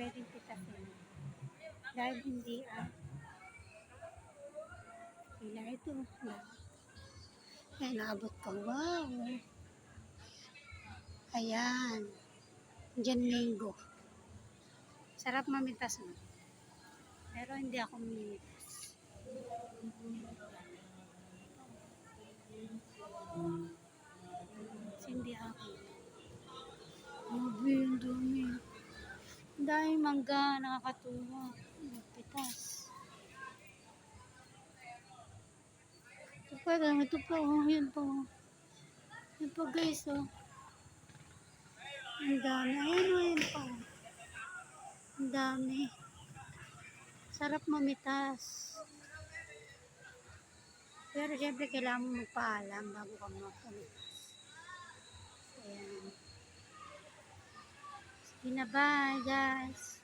pwedeng pitasin. Dahil hindi pila ito. Ayan, naabot ko. Wow! Ayan. Diyan mango. Sarap mamitas mo. Pero hindi ako mamitas. Hindi ako. Grabe, ang dami. Ang dami mangga, nakakatuwa. Pitas. Ito pa, oh. Yan pa, oh. Yan pa, guys, oh. Ang dami. Ayan, oh, yan pa, oh. Ang dami. Sarap mamitas. Pero syempre, kailangan mo magpaalam bago ka mamitas. Ayan. Sige na, bye, guys.